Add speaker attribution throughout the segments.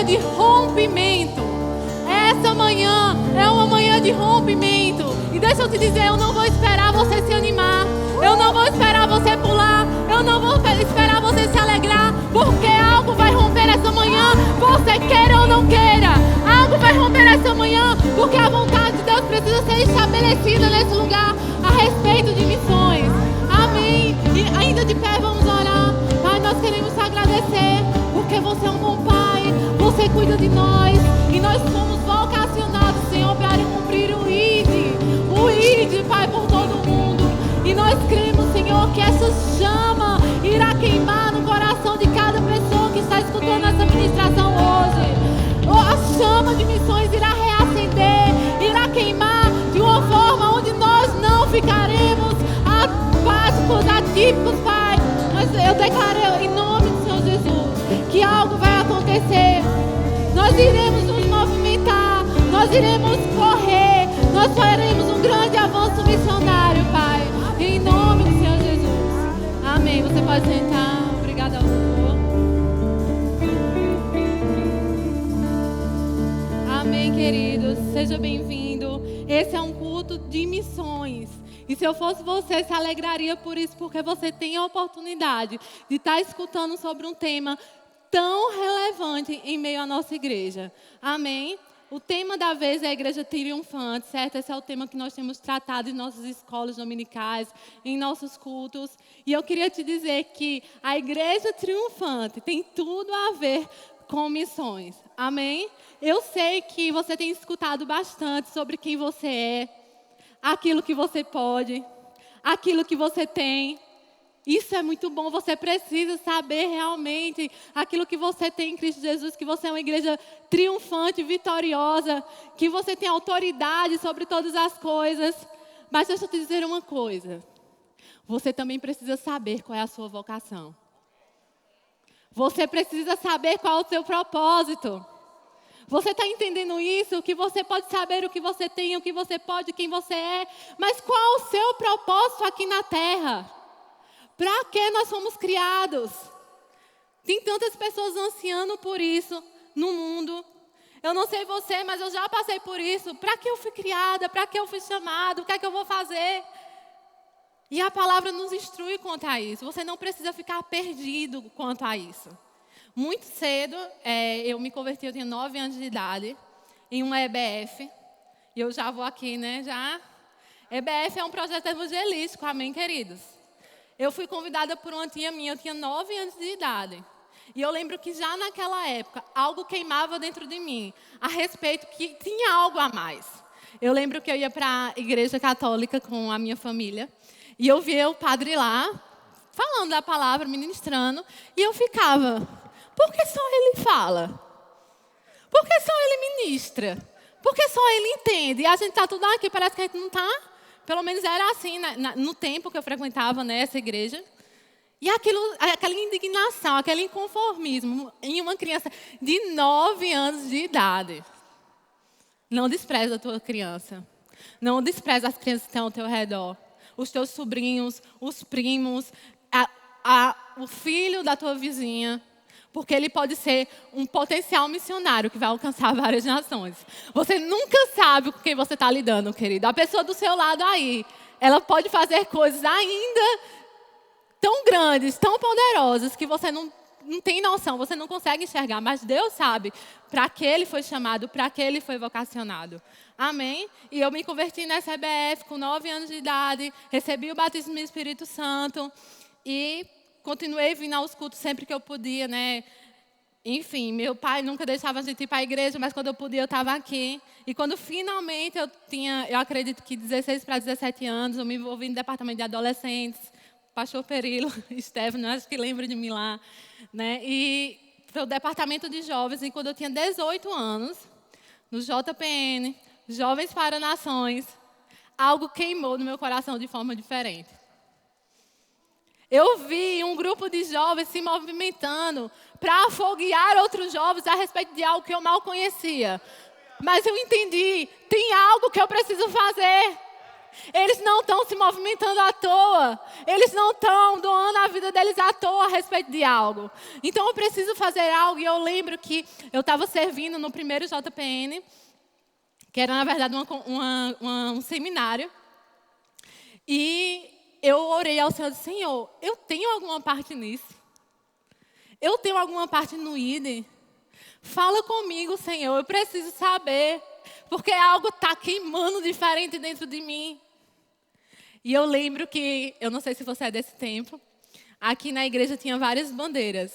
Speaker 1: de rompimento. Essa manhã é uma manhã de rompimento. E deixa eu te dizer, eu não vou esperar você se animar. Eu não vou esperar você pular. Eu não vou esperar você se alegrar. Porque algo vai romper essa manhã. Você queira ou não queira. Algo vai romper essa manhã. Porque a vontade de Deus precisa ser estabelecida nesse lugar. A respeito de missões. Amém. E ainda de pé vamos orar. Pai, nós queremos te agradecer. Porque você é um bom Pai. Você cuida de nós. E nós somos vocacionados, Senhor, para cumprir o ID, Pai, por todo o mundo. E nós cremos, Senhor, que essa chama irá queimar no coração de cada pessoa que está escutando essa ministração hoje. A chama de missões irá reacender, irá queimar de uma forma onde nós não ficaremos apáticos, atípicos, Pai. Eu declaro em nome do Senhor Jesus que algo vai acontecer. Nós iremos nos movimentar, nós iremos correr, nós faremos um grande avanço missionário, Pai. Em nome do Senhor Jesus. Amém. Você pode sentar. Obrigada ao Senhor. Amém, queridos. Seja bem-vindo. Esse é um culto de missões. E se eu fosse você, se alegraria por isso, porque você tem a oportunidade de estar escutando sobre um tema tão relevante em meio à nossa igreja. Amém? O tema da vez é a igreja triunfante, certo? Esse é o tema que nós temos tratado em nossas escolas dominicais, em nossos cultos. E eu queria te dizer que a igreja triunfante tem tudo a ver com missões. Amém? Eu sei que você tem escutado bastante sobre quem você é, aquilo que você pode, aquilo que você tem. Isso é muito bom, você precisa saber realmente aquilo que você tem em Cristo Jesus, que você é uma igreja triunfante, vitoriosa, que você tem autoridade sobre todas as coisas. Mas deixa eu te dizer uma coisa, você também precisa saber qual é a sua vocação. Você precisa saber qual é o seu propósito. Você está entendendo isso? Que você pode saber o que você tem, o que você pode, quem você é, mas qual é o seu propósito aqui na terra? Para que nós fomos criados? Tem tantas pessoas ansiando por isso no mundo. Eu não sei você, mas eu já passei por isso. Para que eu fui criada? Para que eu fui chamada? O que é que eu vou fazer? E a palavra nos instrui quanto a isso. Você não precisa ficar perdido quanto a isso. Muito cedo, eu me converti, eu tinha 9 anos de idade, em uma EBF. E eu já vou aqui, né? EBF é um projeto evangelístico, amém, queridos? Eu fui convidada por uma tia minha, eu tinha 9 anos de idade. E eu lembro que já naquela época, algo queimava dentro de mim, a respeito que tinha algo a mais. Eu lembro que eu ia para a igreja católica com a minha família, e eu via o padre lá, falando da palavra, ministrando, e eu ficava, por que só ele fala? Por que só ele ministra? Por que só ele entende? E a gente está tudo aqui, parece que a gente não está. Pelo menos era assim, no tempo que eu frequentava, né, essa igreja. E aquela indignação, aquele inconformismo em uma criança de 9 anos de idade. Não despreza a tua criança. Não despreza as crianças que estão ao teu redor. Os teus sobrinhos, os primos, o filho da tua vizinha. Porque ele pode ser um potencial missionário que vai alcançar várias nações. Você nunca sabe com quem você está lidando, querido. A pessoa do seu lado aí, ela pode fazer coisas ainda tão grandes, tão poderosas, que você não tem noção, você não consegue enxergar. Mas Deus sabe para que ele foi chamado, para que ele foi vocacionado. Amém? E eu me converti nessa EBF com 9 anos de idade, recebi o batismo do Espírito Santo e continuei vindo aos cultos sempre que eu podia, né? Enfim, meu pai nunca deixava a gente ir para a igreja, mas quando eu podia, eu estava aqui. E quando finalmente eu acredito que 16 para 17 anos, eu me envolvi no departamento de adolescentes, pastor Perilo, Stefano, acho que lembra de mim lá, né? E foi o departamento de jovens, e quando eu tinha 18 anos, no JPN, Jovens para Nações, algo queimou no meu coração de forma diferente. Eu vi um grupo de jovens se movimentando para afoguear outros jovens a respeito de algo que eu mal conhecia. Mas eu entendi, tem algo que eu preciso fazer. Eles não estão se movimentando à toa. Eles não estão doando a vida deles à toa a respeito de algo. Então eu preciso fazer algo. E eu lembro que eu estava servindo no primeiro JPN, que era, na verdade, um seminário. E eu orei ao Senhor e disse: Senhor, eu tenho alguma parte nisso? Eu tenho alguma parte no ID? Fala comigo, Senhor, eu preciso saber. Porque algo está queimando diferente dentro de mim. E eu lembro que, eu não sei se você é desse tempo, aqui na igreja tinha várias bandeiras.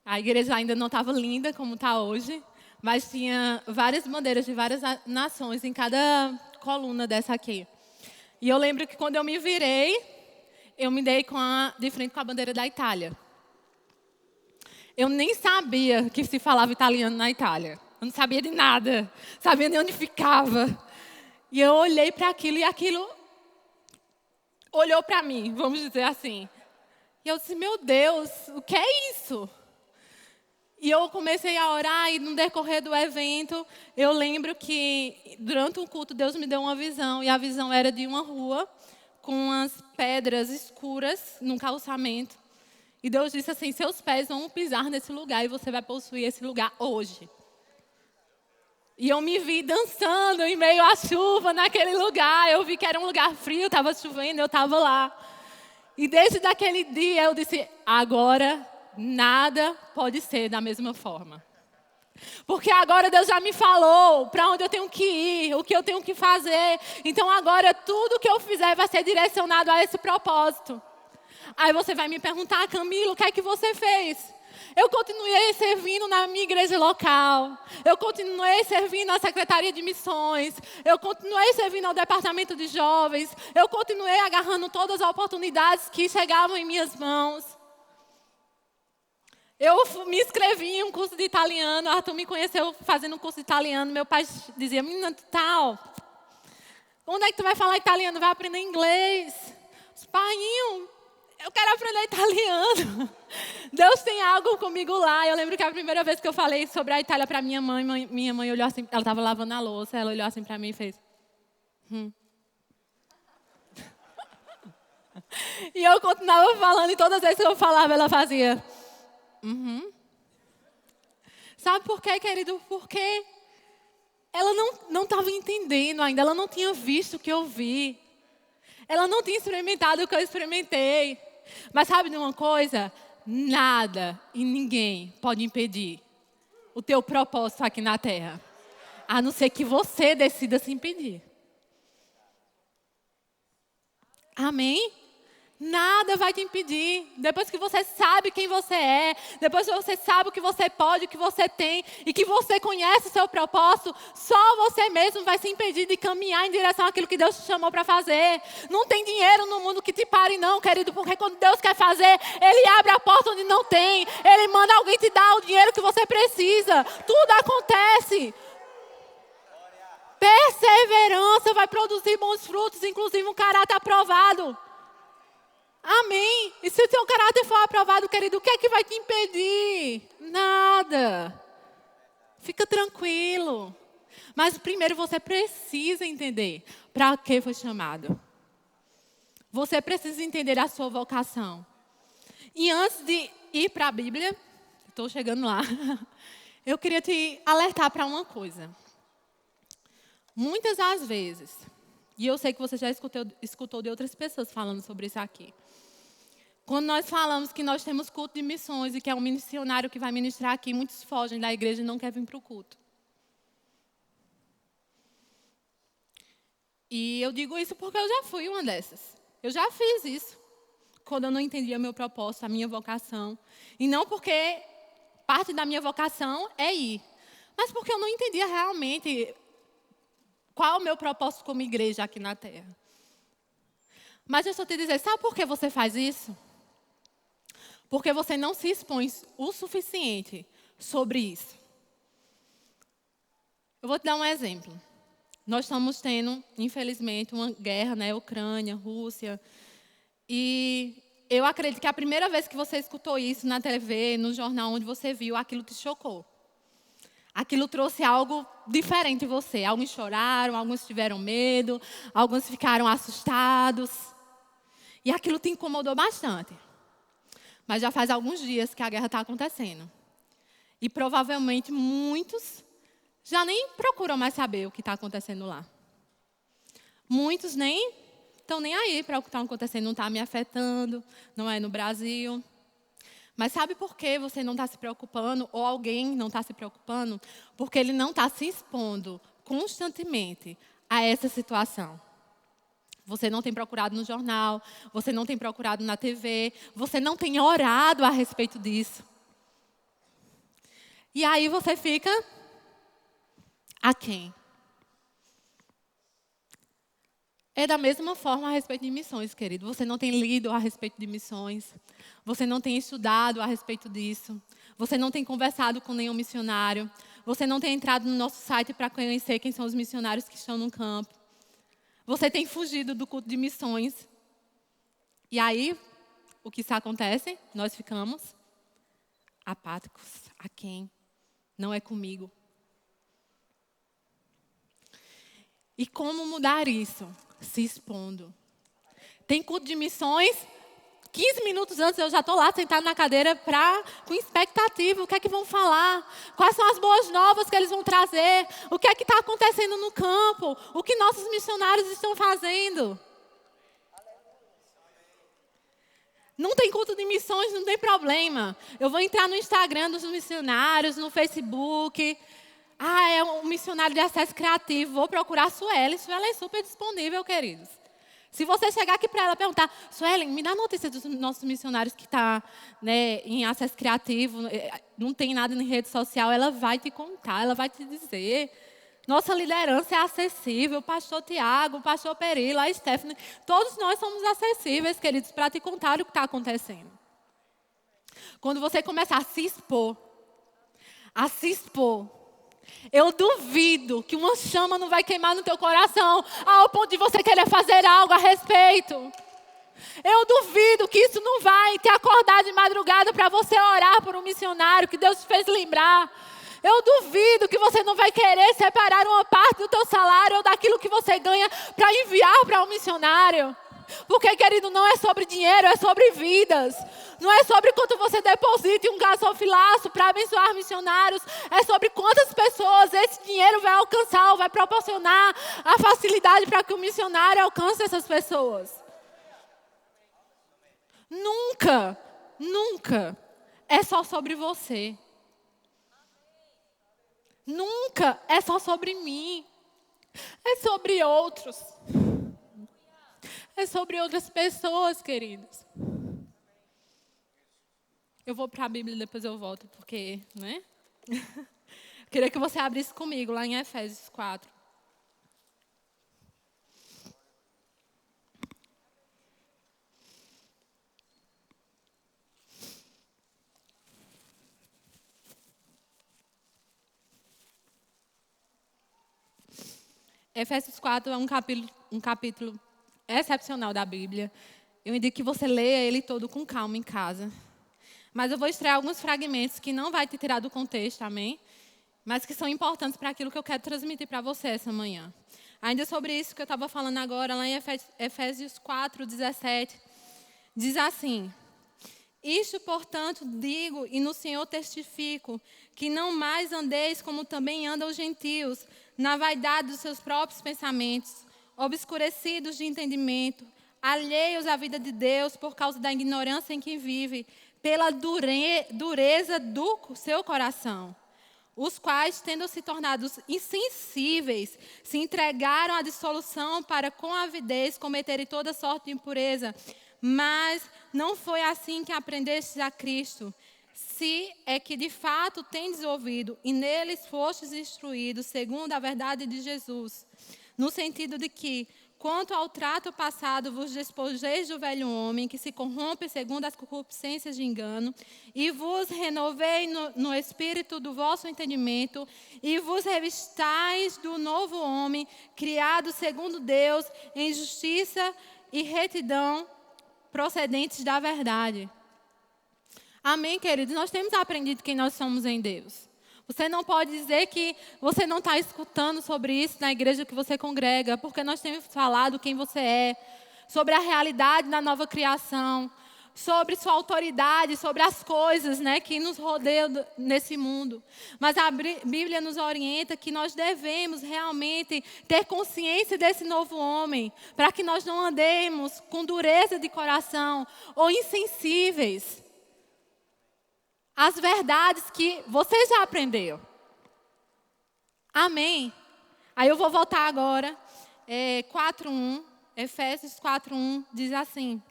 Speaker 1: A igreja ainda não estava linda como está hoje, mas tinha várias bandeiras de várias nações em cada coluna dessa aqui. E eu lembro que quando eu me virei, eu me dei de frente com a bandeira da Itália. Eu nem sabia que se falava italiano na Itália. Eu não sabia de nada, sabia nem onde ficava. E eu olhei para aquilo e aquilo olhou para mim, vamos dizer assim. E eu disse: meu Deus, o que é isso? E eu comecei a orar e no decorrer do evento, eu lembro que durante um culto Deus me deu uma visão. E a visão era de uma rua com umas pedras escuras num calçamento. E Deus disse assim: seus pés vão pisar nesse lugar e você vai possuir esse lugar hoje. E eu me vi dançando em meio à chuva naquele lugar. Eu vi que era um lugar frio, estava chovendo, eu estava lá. E desde aquele dia eu disse: agora nada pode ser da mesma forma. Porque agora Deus já me falou para onde eu tenho que ir, o que eu tenho que fazer. Então agora tudo que eu fizer vai ser direcionado a esse propósito. Aí você vai me perguntar: Camila, o que é que você fez? Eu continuei servindo na minha igreja local. Eu continuei servindo na Secretaria de Missões. Eu continuei servindo ao Departamento de Jovens. Eu continuei agarrando todas as oportunidades que chegavam em minhas mãos. Eu me inscrevi em um curso de italiano. Arthur me conheceu fazendo um curso de italiano. Meu pai dizia: menina, tal, onde é que tu vai falar italiano? Vai aprender inglês. Paiinho, eu quero aprender italiano. Deus tem algo comigo lá. Eu lembro que a primeira vez que eu falei sobre a Itália para minha mãe olhou assim, ela estava lavando a louça, ela olhou assim para mim e fez: E eu continuava falando, e todas as vezes que eu falava, ela fazia: Sabe por quê, querido? Porque ela não estava entendendo ainda, ela não tinha visto o que eu vi. Ela não tinha experimentado o que eu experimentei. Mas sabe de uma coisa? Nada e ninguém pode impedir o teu propósito aqui na terra. A não ser que você decida se impedir. Amém? Nada vai te impedir. Depois que você sabe quem você é, depois que você sabe o que você pode, o que você tem, e que você conhece o seu propósito, só você mesmo vai se impedir de caminhar em direção àquilo que Deus te chamou para fazer. Não tem dinheiro no mundo que te pare não, querido, porque quando Deus quer fazer, Ele abre a porta onde não tem. Ele manda alguém te dar o dinheiro que você precisa. Tudo acontece. Perseverança vai produzir bons frutos, inclusive um caráter aprovado. Amém. E se o seu caráter for aprovado, querido, o que é que vai te impedir? Nada. Fica tranquilo. Mas primeiro você precisa entender para que foi chamado. Você precisa entender a sua vocação. E antes de ir para a Bíblia, estou chegando lá, eu queria te alertar para uma coisa. Muitas das vezes, e eu sei que você já escutou de outras pessoas falando sobre isso aqui. Quando nós falamos que nós temos culto de missões e que é um missionário que vai ministrar aqui, muitos fogem da igreja e não querem vir para o culto. E eu digo isso porque eu já fui uma dessas. Eu já fiz isso. Quando eu não entendia meu propósito, a minha vocação. E não porque parte da minha vocação é ir. Mas porque eu não entendia realmente qual é o meu propósito como igreja aqui na terra. Mas eu só te dizer, sabe por que você faz isso? Porque você não se expõe o suficiente sobre isso. Eu vou te dar um exemplo. Nós estamos tendo, infelizmente, uma guerra, né? Ucrânia, Rússia. E eu acredito que a primeira vez que você escutou isso na TV, no jornal onde você viu, aquilo te chocou. aquilo trouxe algo diferente em você. Alguns choraram, alguns tiveram medo, alguns ficaram assustados. E aquilo te incomodou bastante. Mas já faz alguns dias que a guerra está acontecendo. E provavelmente muitos já nem procuram mais saber o que está acontecendo lá. Muitos nem estão nem aí para o que está acontecendo, não está me afetando, não é no Brasil. Mas sabe por que você não está se preocupando, ou alguém não está se preocupando? Porque ele não está se expondo constantemente a essa situação. Você não tem procurado no jornal, você não tem procurado na TV, você não tem orado a respeito disso. E aí você fica aquém. É da mesma forma a respeito de missões, querido. Você não tem lido a respeito de missões. Você não tem estudado a respeito disso. Você não tem conversado com nenhum missionário. Você não tem entrado no nosso site para conhecer quem são os missionários que estão no campo. Você tem fugido do culto de missões. E aí, o que acontece? Nós ficamos apáticos. Aquém. Não é comigo. E como mudar isso? Se expondo. Tem culto de missões, 15 minutos antes eu já estou lá sentada na cadeira com expectativa. O que é que vão falar? Quais são as boas novas que eles vão trazer? O que é que está acontecendo no campo? O que nossos missionários estão fazendo? Não tem culto de missões, não tem problema. Eu vou entrar no Instagram dos missionários, no Facebook. É um missionário de acesso criativo. Vou procurar a Suelen. Suelen é super disponível, queridos. Se você chegar aqui para ela e perguntar, Suelen, me dá notícia dos nossos missionários que estão em acesso criativo, não tem nada em rede social, ela vai te contar, ela vai te dizer. Nossa liderança é acessível. O pastor Tiago, o pastor Perila, a Stephanie, todos nós somos acessíveis, queridos, para te contar o que está acontecendo. Quando você começar a se expor, eu duvido que uma chama não vai queimar no teu coração ao ponto de você querer fazer algo a respeito. Eu duvido que isso não vai te acordar de madrugada para você orar por um missionário que Deus te fez lembrar. Eu duvido que você não vai querer separar uma parte do teu salário ou daquilo que você ganha para enviar para um missionário. Porque, querido, não é sobre dinheiro, é sobre vidas. Não é sobre quanto você deposita em um gasofilaço para abençoar missionários. É sobre quantas pessoas esse dinheiro vai alcançar ou vai proporcionar a facilidade para que o missionário alcance essas pessoas. Nunca é só sobre você. Nunca é só sobre mim. É sobre outros. É sobre outras pessoas, queridos. Eu vou para a Bíblia e depois eu volto, porque, né? Queria que você abrisse comigo lá em Efésios 4. Efésios 4 é um capítulo excepcional da Bíblia. Eu indico que você leia ele todo com calma em casa. Mas eu vou extrair alguns fragmentos que não vai te tirar do contexto, amém? Mas que são importantes para aquilo que eu quero transmitir para você essa manhã. Ainda sobre isso que eu estava falando agora, lá em Efésios 4, 17, diz assim: Isto, portanto, digo e no Senhor testifico, que não mais andeis como também andam os gentios, na vaidade dos seus próprios pensamentos, obscurecidos de entendimento, alheios à vida de Deus por causa da ignorância em que vive, pela dureza do seu coração, os quais, tendo se tornado insensíveis, se entregaram à dissolução para com avidez cometerem toda sorte de impureza. Mas não foi assim que aprendestes a Cristo, se é que de fato tendes ouvido e neles fostes instruídos segundo a verdade de Jesus, no sentido de que, quanto ao trato passado, vos despojeis do velho homem, que se corrompe segundo as concupiscências de engano, e vos renovei no espírito do vosso entendimento, e vos revistais do novo homem, criado segundo Deus, em justiça e retidão, procedentes da verdade. Amém, queridos? Nós temos aprendido quem nós somos em Deus. Você não pode dizer que você não está escutando sobre isso na igreja que você congrega, porque nós temos falado quem você é, sobre a realidade da nova criação, sobre sua autoridade, sobre as coisas, né, que nos rodeiam nesse mundo. Mas a Bíblia nos orienta que nós devemos realmente ter consciência desse novo homem, para que nós não andemos com dureza de coração ou insensíveis às verdades que você já aprendeu. Amém? Aí eu vou voltar agora, 4:1, Efésios 4:1, diz assim: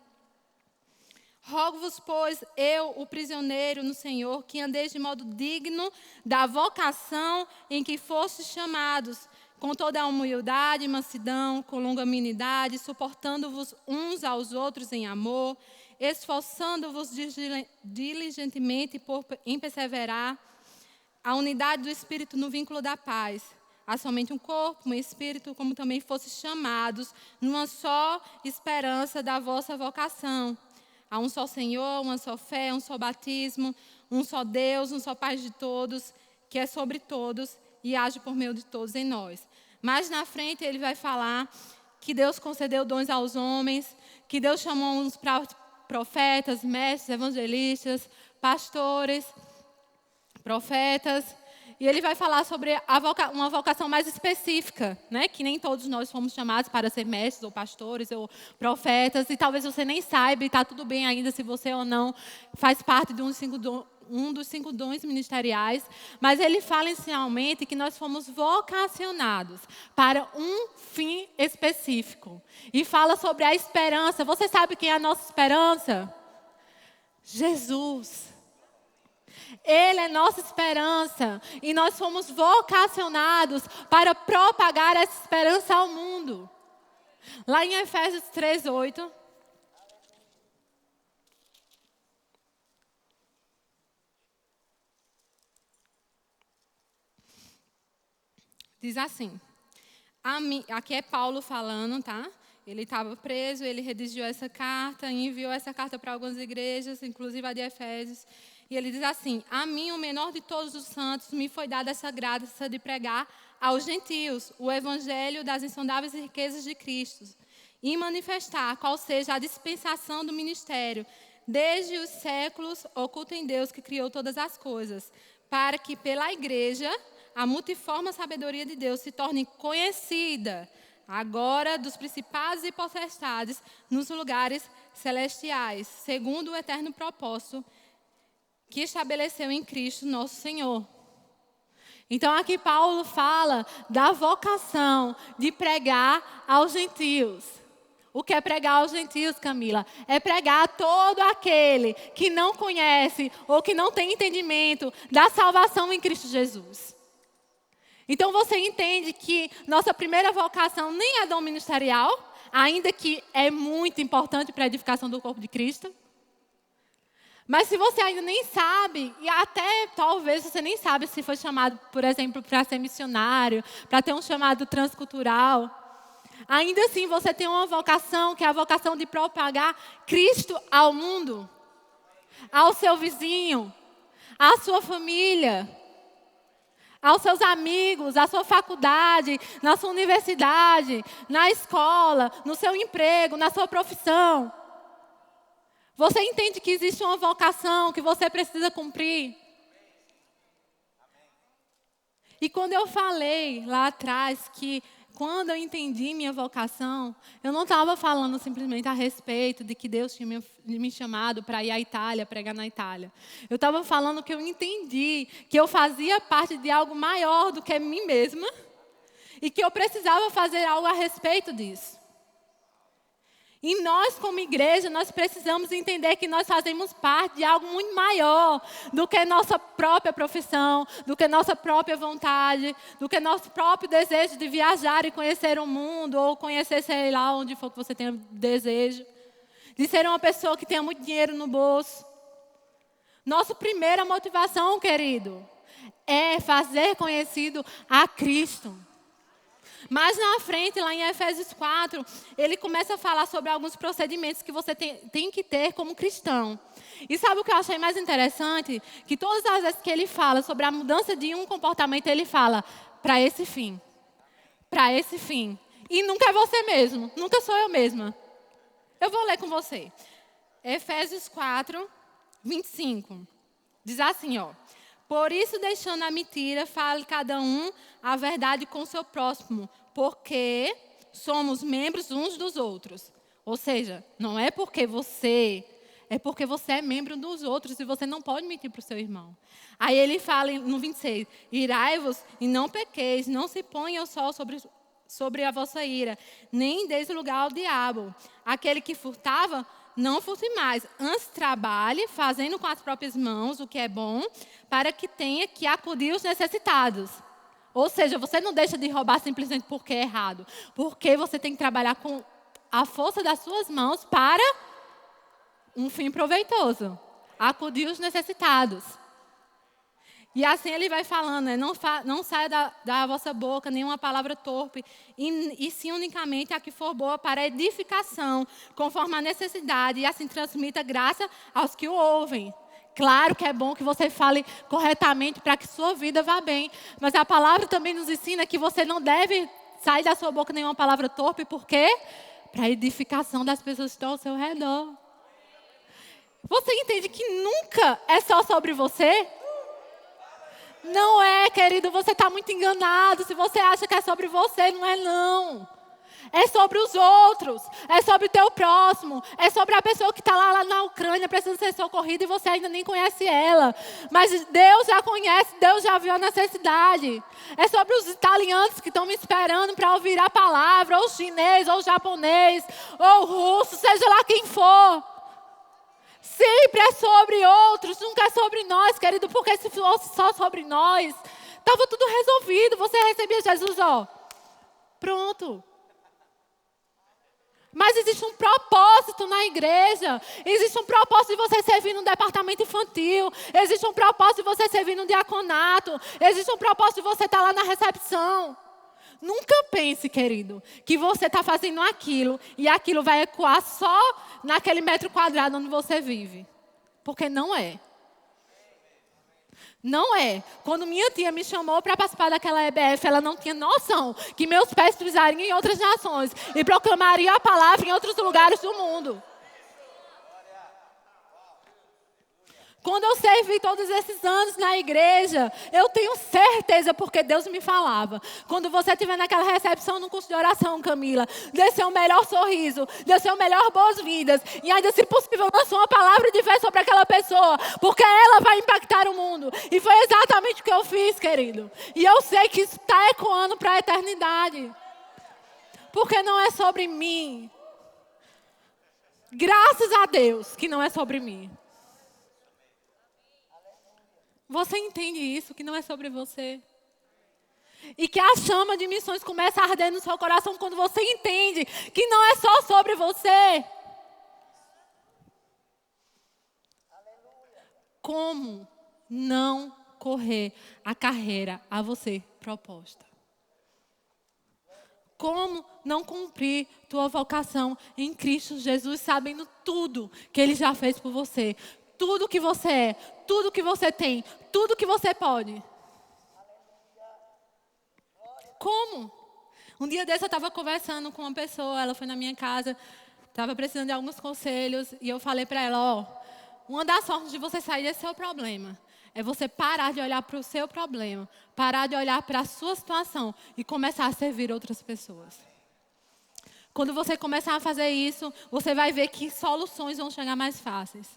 Speaker 1: rogo-vos, pois, eu, o prisioneiro no Senhor, que andeis de modo digno da vocação em que fostes chamados, com toda a humildade e mansidão, com longanimidade, suportando-vos uns aos outros em amor, esforçando-vos diligentemente em perseverar a unidade do Espírito no vínculo da paz. Há somente um corpo, um Espírito, como também fostes chamados, numa só esperança da vossa vocação. Há um só Senhor, uma só fé, um só batismo, um só Deus, um só Pai de todos, que é sobre todos e age por meio de todos em nós. Mais na frente ele vai falar que Deus concedeu dons aos homens, que Deus chamou uns para profetas, mestres, evangelistas, pastores, profetas. E ele vai falar sobre uma vocação mais específica, né? Que nem todos nós fomos chamados para ser mestres ou pastores ou profetas. E talvez você nem saiba, e está tudo bem ainda se você ou não faz parte de um dos 5 dons ministeriais. Mas ele fala inicialmente que nós fomos vocacionados para um fim específico. E fala sobre a esperança. Você sabe quem é a nossa esperança? Jesus. Ele é nossa esperança e nós fomos vocacionados para propagar essa esperança ao mundo. Lá em Efésios 3:8, diz assim, aqui é Paulo falando, tá? Ele estava preso, ele redigiu essa carta, enviou essa carta para algumas igrejas, inclusive a de Efésios. E ele diz assim: a mim, o menor de todos os santos, me foi dada essa graça de pregar aos gentios o evangelho das insondáveis riquezas de Cristo e manifestar qual seja a dispensação do ministério, desde os séculos oculto em Deus que criou todas as coisas, para que pela igreja a multiforme sabedoria de Deus se torne conhecida agora dos principados e potestades nos lugares celestiais, segundo o eterno propósito que estabeleceu em Cristo nosso Senhor. Então aqui Paulo fala da vocação de pregar aos gentios. O que é pregar aos gentios, Camila? É pregar a todo aquele que não conhece ou que não tem entendimento da salvação em Cristo Jesus. Então você entende que nossa primeira vocação nem é dom ministerial, ainda que é muito importante para a edificação do corpo de Cristo. Mas se você ainda nem sabe, e até talvez você nem sabe se foi chamado, por exemplo, para ser missionário, para ter um chamado transcultural, ainda assim você tem uma vocação, que é a vocação de propagar Cristo ao mundo, ao seu vizinho, à sua família, aos seus amigos, à sua faculdade, na sua universidade, na escola, no seu emprego, na sua profissão. Você entende que existe uma vocação que você precisa cumprir? E quando eu falei lá atrás que quando eu entendi minha vocação, eu não estava falando simplesmente a respeito de que Deus tinha me chamado para ir à Itália, pregar na Itália. Eu estava falando que eu entendi que eu fazia parte de algo maior do que mim mesma e que eu precisava fazer algo a respeito disso. E nós, como igreja, nós precisamos entender que nós fazemos parte de algo muito maior do que nossa própria profissão, do que nossa própria vontade, do que nosso próprio desejo de viajar e conhecer o mundo, ou conhecer, sei lá, onde for que você tenha desejo, de ser uma pessoa que tenha muito dinheiro no bolso. Nossa primeira motivação, querido, é fazer conhecido a Cristo. Mais na frente, lá em Efésios 4, ele começa a falar sobre alguns procedimentos que você tem que ter como cristão. E sabe o que eu achei mais interessante? Que todas as vezes que ele fala sobre a mudança de um comportamento, ele fala, para esse fim. Para esse fim. E nunca é você mesmo, nunca sou eu mesma. Eu vou ler com você. Efésios 4, 25. Diz assim, ó. Por isso, deixando a mentira, fale cada um a verdade com o seu próximo, porque somos membros uns dos outros. Ou seja, não é porque você, é porque você é membro dos outros e você não pode mentir para o seu irmão. Aí ele fala no 26, irai-vos e não pequeis, não se ponha o sol sobre a vossa ira, nem deis lugar ao diabo. Aquele que furtava, não furte mais. Antes trabalhe, fazendo com as próprias mãos o que é bom, para que tenha que acudir os necessitados. Ou seja, você não deixa de roubar simplesmente porque é errado. Porque você tem que trabalhar com a força das suas mãos para um fim proveitoso. Acudir os necessitados. E assim ele vai falando, né? Não saia da vossa boca nenhuma palavra torpe, e sim unicamente a que for boa para edificação, conforme a necessidade, e assim transmita graça aos que o ouvem. Claro que é bom que você fale corretamente para que sua vida vá bem, mas a palavra também nos ensina que você não deve sair da sua boca nenhuma palavra torpe, por quê? Para a edificação das pessoas que estão ao seu redor. Você entende que nunca é só sobre você? Não é, querido, você está muito enganado. Se você acha que é sobre você, não é não. É sobre os outros, é sobre o teu próximo, é sobre a pessoa que está lá na Ucrânia, precisa ser socorrida e você ainda nem conhece ela. Mas Deus já conhece, Deus já viu a necessidade. É sobre os italianos que estão me esperando para ouvir a palavra, ou o chinês, ou o japonês, ou o russo, seja lá quem for. Sempre é sobre outros, nunca é sobre nós, querido, porque se fosse só sobre nós, estava tudo resolvido. Você recebia Jesus, ó, pronto. Mas existe um propósito na igreja, existe um propósito de você servir no departamento infantil, existe um propósito de você servir no diaconato, existe um propósito de você estar lá na recepção. Nunca pense, querido, que você está fazendo aquilo e aquilo vai ecoar só naquele metro quadrado onde você vive. Porque não é. Não é. Quando minha tia me chamou para participar daquela EBF, ela não tinha noção que meus pés pisariam em outras nações e proclamariam a palavra em outros lugares do mundo. Quando eu servi todos esses anos na igreja, eu tenho certeza, porque Deus me falava. Quando você estiver naquela recepção no curso de oração, Camila, dê seu melhor sorriso, dê seu melhor boas-vindas. E ainda, se possível, lança uma palavra de fé sobre aquela pessoa, porque ela vai impactar o mundo. E foi exatamente o que eu fiz, querido. E eu sei que isso está ecoando para a eternidade. Porque não é sobre mim. Graças a Deus que não é sobre mim. Você entende isso, que não é sobre você? E que a chama de missões começa a arder no seu coração quando você entende que não é só sobre você. Como não correr a carreira a você proposta? Como não cumprir tua vocação em Cristo Jesus, sabendo tudo que Ele já fez por você? Tudo que você é, tudo que você tem, tudo que você pode. Como? Um dia desse eu estava conversando com uma pessoa, ela foi na minha casa, estava precisando de alguns conselhos, e eu falei para ela, ó, uma das formas de você sair desse seu problema é você parar de olhar para o seu problema, parar de olhar para a sua situação e começar a servir outras pessoas. Quando você começar a fazer isso, você vai ver que soluções vão chegar mais fáceis.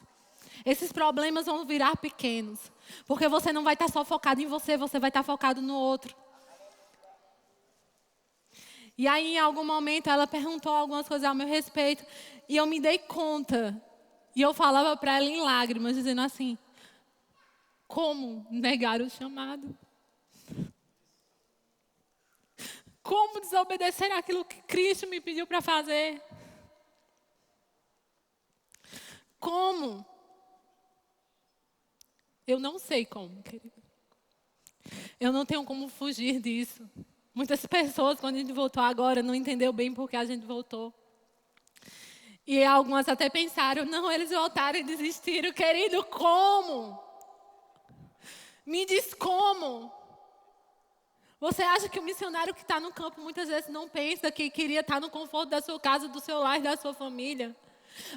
Speaker 1: Esses problemas vão virar pequenos. Porque você não vai estar só focado em você, você vai estar focado no outro. E aí, em algum momento, ela perguntou algumas coisas ao meu respeito. E eu me dei conta. E eu falava para ela em lágrimas, dizendo assim, como negar o chamado? Como desobedecer aquilo que Cristo me pediu para fazer? Como? Eu não sei como, querido. Eu não tenho como fugir disso. Muitas pessoas, quando a gente voltou agora, não entendeu bem por que a gente voltou. E algumas até pensaram, não, eles voltaram e desistiram. Querido, como? Me diz como? Você acha que o missionário que está no campo muitas vezes não pensa que queria estar no conforto da sua casa, do seu lar e da sua família?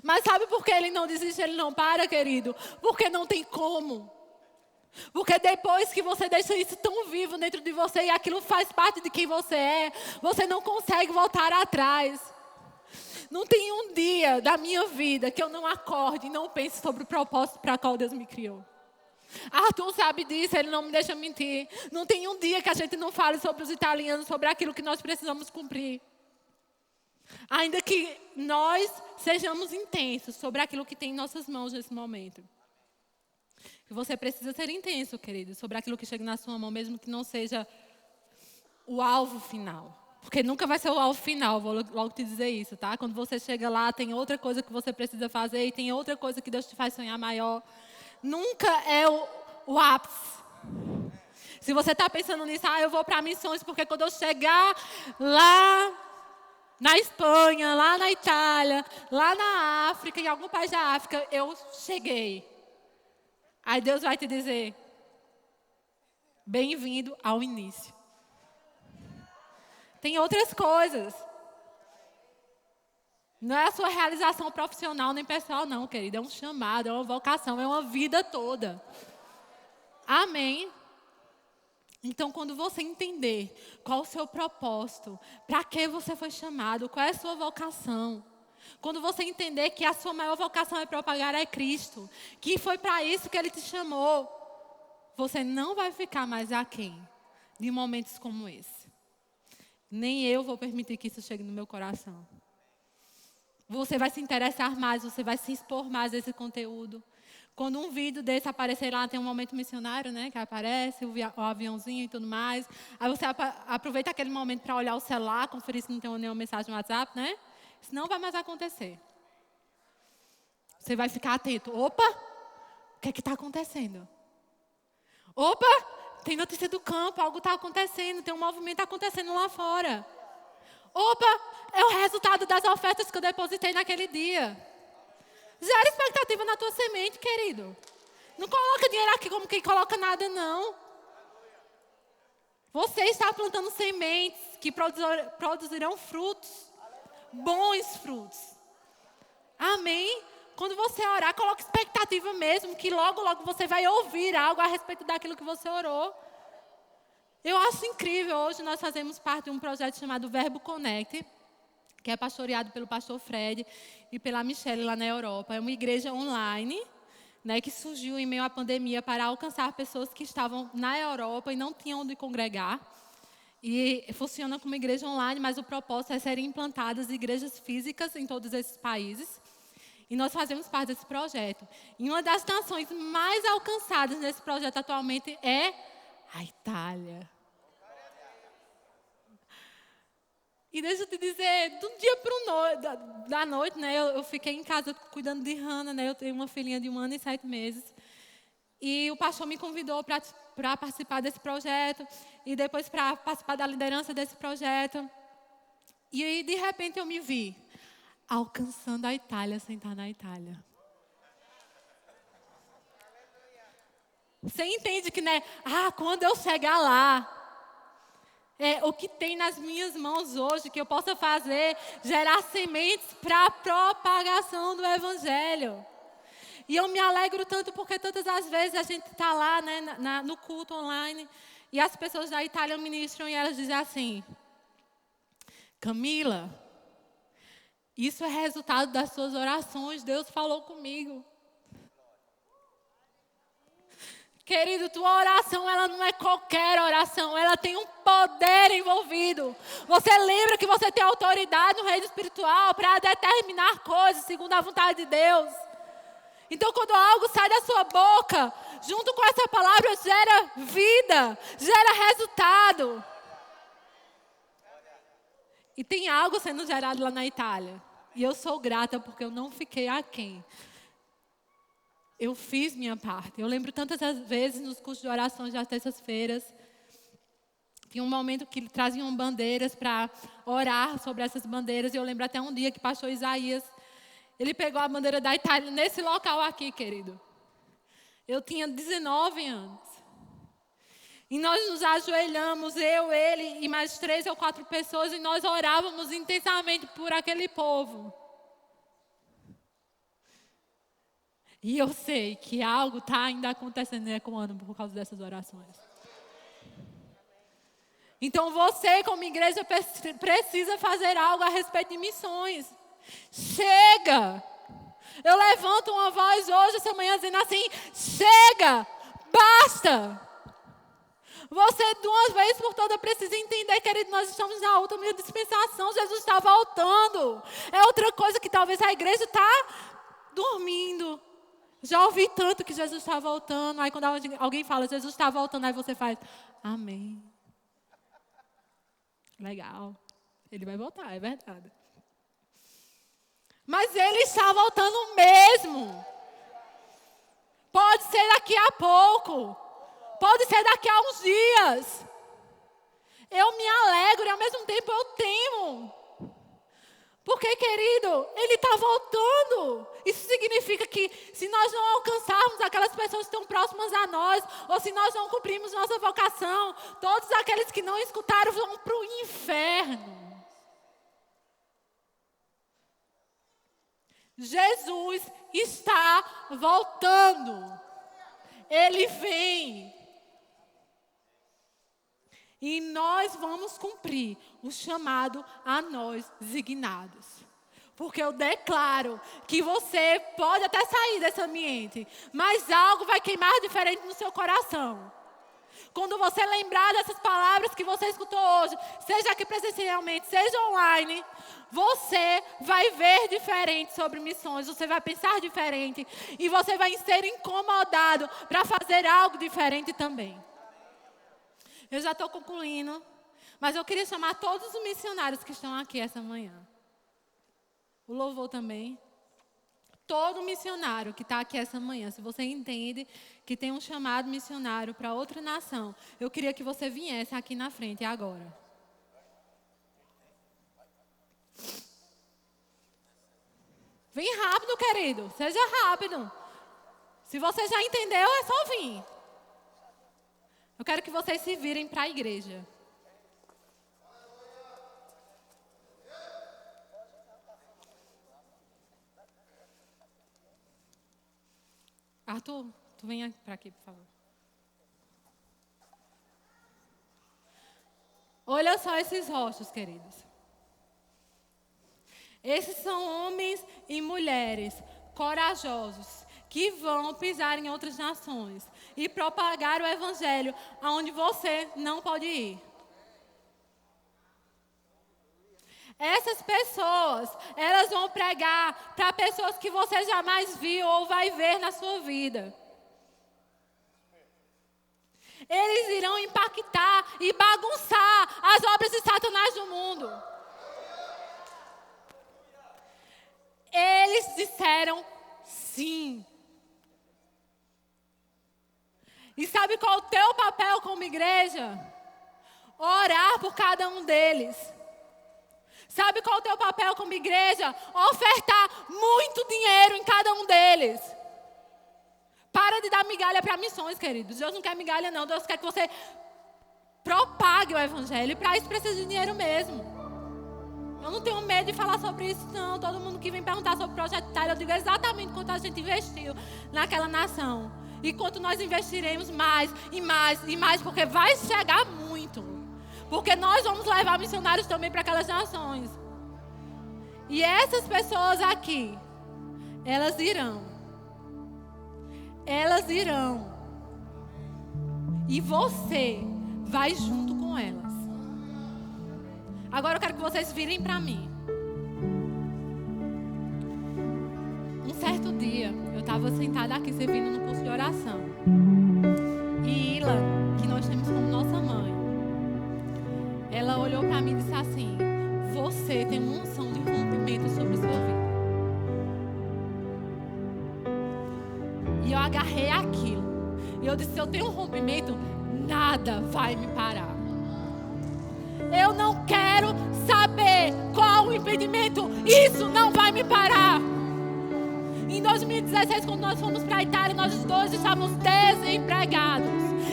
Speaker 1: Mas sabe por que ele não desiste, ele não para, querido? Porque não tem como. Porque depois que você deixa isso tão vivo dentro de você e aquilo faz parte de quem você é, você não consegue voltar atrás. Não tem um dia da minha vida que eu não acorde e não pense sobre o propósito para qual Deus me criou. Arthur sabe disso, ele não me deixa mentir. Não tem um dia que a gente não fale sobre os italianos, sobre aquilo que nós precisamos cumprir. Ainda que nós sejamos intensos sobre aquilo que tem em nossas mãos nesse momento. Você precisa ser intenso, querido, sobre aquilo que chega na sua mão, mesmo que não seja o alvo final. Porque nunca vai ser o alvo final, vou logo te dizer isso, tá? Quando você chega lá, tem outra coisa que você precisa fazer e tem outra coisa que Deus te faz sonhar maior. Nunca é o ápice. Se você está pensando nisso, eu vou para missões, porque quando eu chegar lá na Espanha, lá na Itália, lá na África, em algum país da África, eu cheguei. Aí Deus vai te dizer, bem-vindo ao início. Tem outras coisas. Não é a sua realização profissional nem pessoal, não, querido. É um chamado, é uma vocação, é uma vida toda. Amém? Então, quando você entender qual o seu propósito, para que você foi chamado, qual é a sua vocação, quando você entender que a sua maior vocação é propagar a Cristo, que foi para isso que Ele te chamou, você não vai ficar mais aquém de momentos como esse. Nem eu vou permitir que isso chegue no meu coração. Você vai se interessar mais, você vai se expor mais a esse conteúdo. Quando um vídeo desse aparecer lá, tem um momento missionário, né? Que aparece, o aviãozinho e tudo mais. Aí você aproveita aquele momento para olhar o celular, conferir se não tem nenhuma mensagem no WhatsApp, né? Isso não vai mais acontecer. Você vai ficar atento. Opa, o que está acontecendo? Opa, tem notícia do campo, algo está acontecendo, tem um movimento acontecendo lá fora. Opa, é o resultado das ofertas que eu depositei naquele dia. Gera expectativa na tua semente, querido. Não coloca dinheiro aqui como quem coloca nada, não. Você está plantando sementes que produzirão frutos. Bons frutos. Amém? Quando você orar, coloque expectativa mesmo, que logo, logo você vai ouvir algo a respeito daquilo que você orou. Eu acho incrível, hoje nós fazemos parte de um projeto chamado Verbo Connect, que é pastoreado pelo pastor Fred e pela Michelle lá na Europa. É uma igreja online, né, que surgiu em meio à pandemia para alcançar pessoas que estavam na Europa e não tinham onde congregar. E funciona como igreja online, mas o propósito é serem implantadas igrejas físicas em todos esses países. E nós fazemos parte desse projeto. E uma das nações mais alcançadas nesse projeto atualmente é a Itália. E deixa eu te dizer, do dia para da noite, né, eu fiquei em casa cuidando de Hannah, né, eu tenho uma filhinha de 1 ano e 7 meses. E o pastor me convidou para participar desse projeto e depois para participar da liderança desse projeto. E aí, de repente, eu me vi alcançando a Itália sem estar na Itália. Você entende que, né, quando eu chegar lá, o que tem nas minhas mãos hoje, que eu possa fazer, gerar sementes para a propagação do Evangelho. E eu me alegro tanto porque todas as vezes a gente está lá, né, no culto online, e as pessoas da Itália ministram e elas dizem assim: Camila, isso é resultado das suas orações, Deus falou comigo. Querido, tua oração, ela não é qualquer oração, ela tem um poder envolvido. Você lembra que você tem autoridade no reino espiritual para determinar coisas segundo a vontade de Deus. Então, quando algo sai da sua boca, junto com essa palavra, gera vida, gera resultado. E tem algo sendo gerado lá na Itália. E eu sou grata porque eu não fiquei aquém. Eu fiz minha parte. Eu lembro tantas vezes nos cursos de oração das terças-feiras Tinha um momento que traziam bandeiras para orar sobre essas bandeiras. E eu lembro até um dia que o pastor Isaías, ele pegou a bandeira da Itália nesse local aqui, querido. Eu tinha 19 anos. E nós nos ajoelhamos, eu, ele e mais 3 ou 4 pessoas, e nós orávamos intensamente por aquele povo. E eu sei que algo está ainda acontecendo, ecoando por causa dessas orações. Então você, como igreja, precisa fazer algo a respeito de missões. Chega! Eu levanto uma voz hoje, essa manhã, dizendo assim: chega! Basta! Você, de uma vez por todas, precisa entender, querido, nós estamos na última dispensação, Jesus está voltando. É outra coisa que talvez a igreja está dormindo. Já ouvi tanto que Jesus está voltando. Aí quando alguém fala, Jesus está voltando, aí você faz, amém. Legal. Ele vai voltar, é verdade. Mas ele está voltando mesmo. Pode ser daqui a pouco. Pode ser daqui a uns dias. Eu me alegro e ao mesmo tempo eu temo. Porque, querido, ele está voltando. Isso significa que se nós não alcançarmos aquelas pessoas que estão próximas a nós, ou se nós não cumprirmos nossa vocação, todos aqueles que não escutaram vão para o inferno. Jesus está voltando. Ele vem. E nós vamos cumprir o chamado a nós designados. Porque eu declaro que você pode até sair desse ambiente, mas algo vai queimar diferente no seu coração. Quando você lembrar dessas palavras que você escutou hoje, seja aqui presencialmente, seja online, você vai ver diferente sobre missões, você vai pensar diferente e você vai ser incomodado para fazer algo diferente também. Eu já estou concluindo, mas eu queria chamar todos os missionários que estão aqui essa manhã. O louvor também. Todo missionário que está aqui essa manhã, se você entende que tem um chamado missionário para outra nação, eu queria que você viesse aqui na frente agora. Vem rápido, querido. Seja rápido. Se você já entendeu, é só vir. Eu quero que vocês se virem para a igreja. Arthur, tu vem para aqui, por favor. Olha só esses rostos, queridos. Esses são homens e mulheres corajosos que vão pisar em outras nações e propagar o evangelho aonde você não pode ir. Essas pessoas, elas vão pregar para pessoas que você jamais viu ou vai ver na sua vida. Eles irão impactar e bagunçar as obras de Satanás no mundo. Eles disseram sim. E sabe qual é o teu papel como igreja? Orar por cada um deles. Sabe qual é o teu papel como igreja? Ofertar muito dinheiro em cada um deles. Para de dar migalha para missões, queridos. Deus não quer migalha, não. Deus quer que você propague o evangelho. E para isso precisa de dinheiro mesmo. Eu não tenho medo de falar sobre isso, não. Todo mundo que vem perguntar sobre o Projeto Itália, eu digo exatamente quanto a gente investiu naquela nação. E quanto nós investiremos mais e mais e mais, porque vai chegar muito. Porque nós vamos levar missionários também para aquelas nações. E essas pessoas aqui, elas irão. Elas irão. E você vai junto com elas. Agora eu quero que vocês virem para mim. Um certo dia, eu estava sentada aqui servindo no curso de oração. E Ila, que nós temos como nossa mãe, ela olhou para mim e disse assim: você tem uma unção de rompimento sobre sua vida. E eu agarrei aquilo. E eu disse: se eu tenho um rompimento, nada vai me parar. Eu não quero saber qual o impedimento. Isso não vai me parar. Em 2016, quando nós fomos para a Itália, nós dois estávamos desempregados,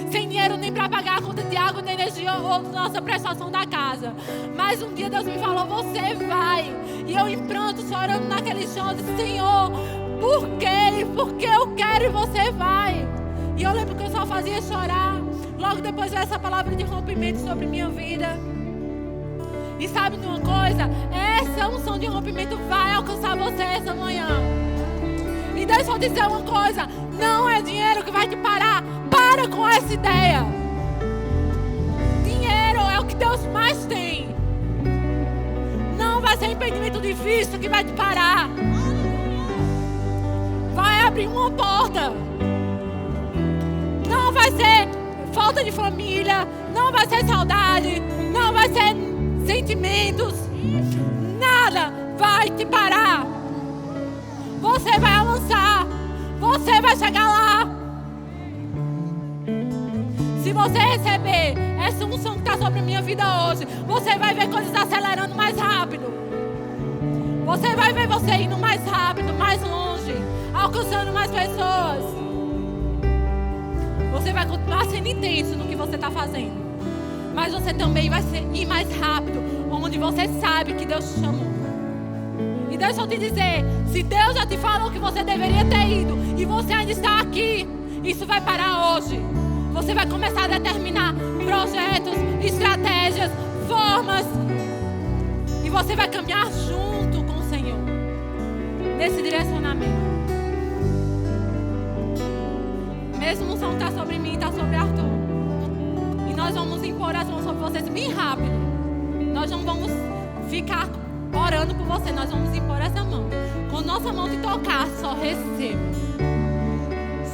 Speaker 1: sem dinheiro nem para pagar a conta de água, de energia ou nossa prestação da casa. Mas um dia Deus me falou, você vai. E eu em pranto, chorando naquele chão, eu disse, Senhor, por quê? Porque eu quero e você vai. E eu lembro que eu só fazia chorar. Logo depois veio essa palavra de rompimento sobre minha vida. E sabe de uma coisa? Essa unção de rompimento vai alcançar você essa manhã. E deixa eu dizer uma coisa, não é dinheiro que vai te parar. Para com essa ideia. Dinheiro é o que Deus mais tem. Não vai ser impedimento de visto que vai te parar. Vai abrir uma porta. Não vai ser falta de família, não vai ser saudade, não vai ser sentimentos. Nada vai te parar. Você vai avançar. Você vai chegar lá. Se você receber essa unção que está sobre a minha vida hoje, você vai ver coisas acelerando mais rápido. Você vai ver você indo mais rápido, mais longe, alcançando mais pessoas. Você vai continuar sendo intenso no que você está fazendo. Mas você também vai ir mais rápido, onde você sabe que Deus te chamou. E deixa eu te dizer, se Deus já te falou que você deveria ter ido e você ainda está aqui, isso vai parar hoje. Você vai começar a determinar projetos, estratégias, formas. E você vai caminhar junto com o Senhor nesse direcionamento. Mesmo unção está sobre mim, está sobre Arthur. E nós vamos impor as mãos sobre vocês bem rápido. Nós não vamos ficar orando por você, nós vamos impor essa mão. Quando nossa mão te tocar, só receba.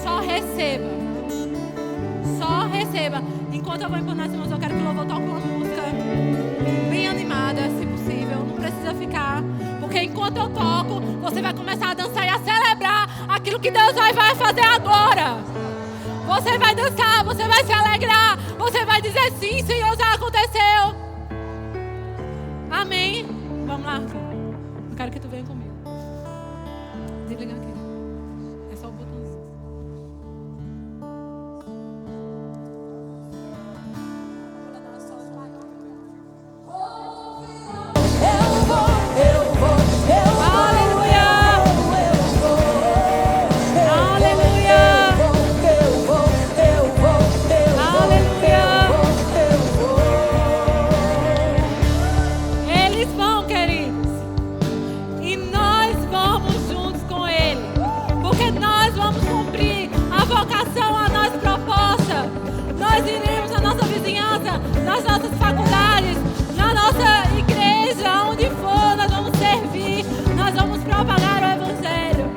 Speaker 1: Só receba. Só receba. Enquanto eu vou impor nas mãos, eu quero que o louvor toque uma música bem animada, se possível. Não precisa ficar. Porque enquanto eu toco, você vai começar a dançar e a celebrar aquilo que Deus vai fazer agora. Você vai dançar, você vai se alegrar. Você vai dizer sim, Senhor, já aconteceu. Amém. Vamos lá. Eu quero que tu venha comigo. Desliga aqui. É só o botãozinho. Nas nossas faculdades, na nossa igreja, onde for, nós vamos servir, nós vamos propagar o Evangelho.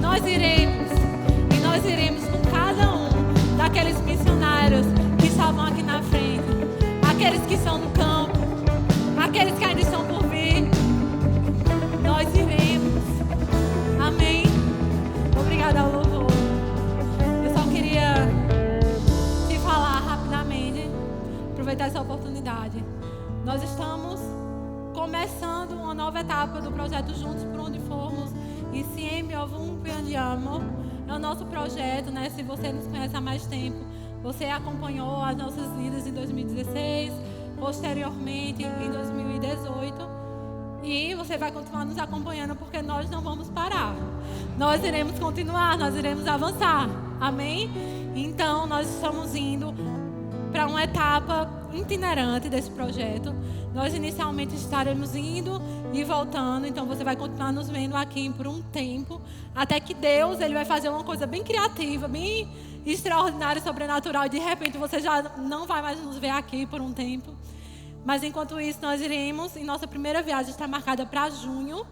Speaker 1: Nós iremos, e nós iremos com cada um daqueles missionários que estavam aqui na frente, aqueles que estão no campo, aqueles que ainda estão por vir. Nós iremos. Amém. Obrigada ao louvor. Eu só queria te falar rapidamente, aproveitar essa oportunidade. Nós estamos começando uma nova etapa do projeto Juntos por Onde Formos. Insieme Ovunque Andiamo. É o nosso projeto, né? Se você nos conhece há mais tempo, você acompanhou as nossas vidas em 2016, posteriormente em 2018. E você vai continuar nos acompanhando, porque nós não vamos parar. Nós iremos continuar, nós iremos avançar. Amém? Então, nós estamos indo para uma etapa itinerante desse projeto. Nós inicialmente estaremos indo e voltando, então você vai continuar nos vendo aqui por um tempo, até que Deus ele vai fazer uma coisa bem criativa, bem extraordinária, sobrenatural, e de repente você já não vai mais nos ver aqui por um tempo. Mas enquanto isso, nós iremos, e nossa primeira viagem está marcada para junho.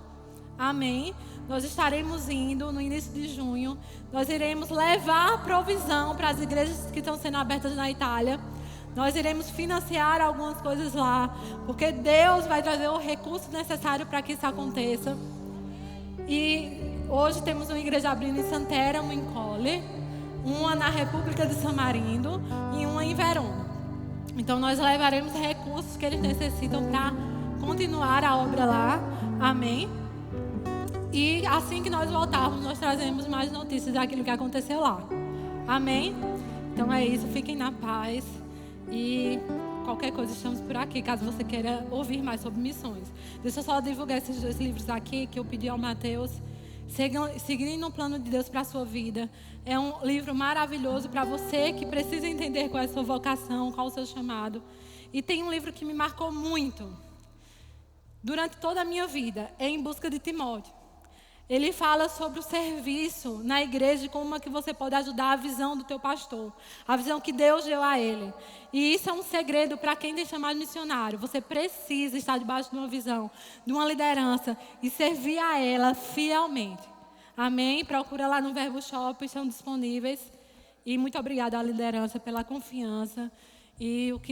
Speaker 1: Amém? Nós estaremos indo no início de junho. Nós iremos levar provisão para as igrejas que estão sendo abertas na Itália. Nós iremos financiar algumas coisas lá, porque Deus vai trazer o recurso necessário para que isso aconteça. E hoje temos uma igreja abrindo em Santeramo, em Colle, uma na República de San Marino e uma em Verona. Então nós levaremos recursos que eles necessitam para continuar a obra lá. Amém? E assim que nós voltarmos, nós trazemos mais notícias daquilo que aconteceu lá. Amém? Então é isso, fiquem na paz. E qualquer coisa, estamos por aqui, caso você queira ouvir mais sobre missões. Deixa eu só divulgar esses 2 livros aqui que eu pedi ao Mateus. Seguindo o plano de Deus para a sua vida. É um livro maravilhoso para você que precisa entender qual é a sua vocação, qual é o seu chamado. E tem um livro que me marcou muito durante toda a minha vida, é Em Busca de Timóteo. Ele fala sobre o serviço na igreja e como é que você pode ajudar a visão do teu pastor, a visão que Deus deu a ele. E isso é um segredo para quem tem chamado missionário. Você precisa estar debaixo de uma visão, de uma liderança e servir a ela fielmente. Amém? Procura lá no Verbo Shop, estão disponíveis. E muito obrigada à liderança pela confiança. E o que